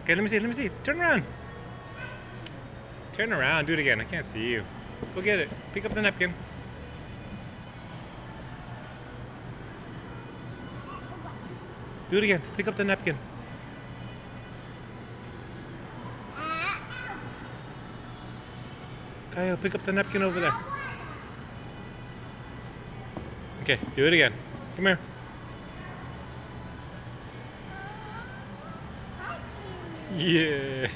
Okay, let me see. Let me see. Turn around. Turn around. Do it again. I can't see you. Go get it. Pick up the napkin. Do it again. Pick up the napkin. Kyle, pick up the napkin over there. Okay, do it again. Come here. Yeah.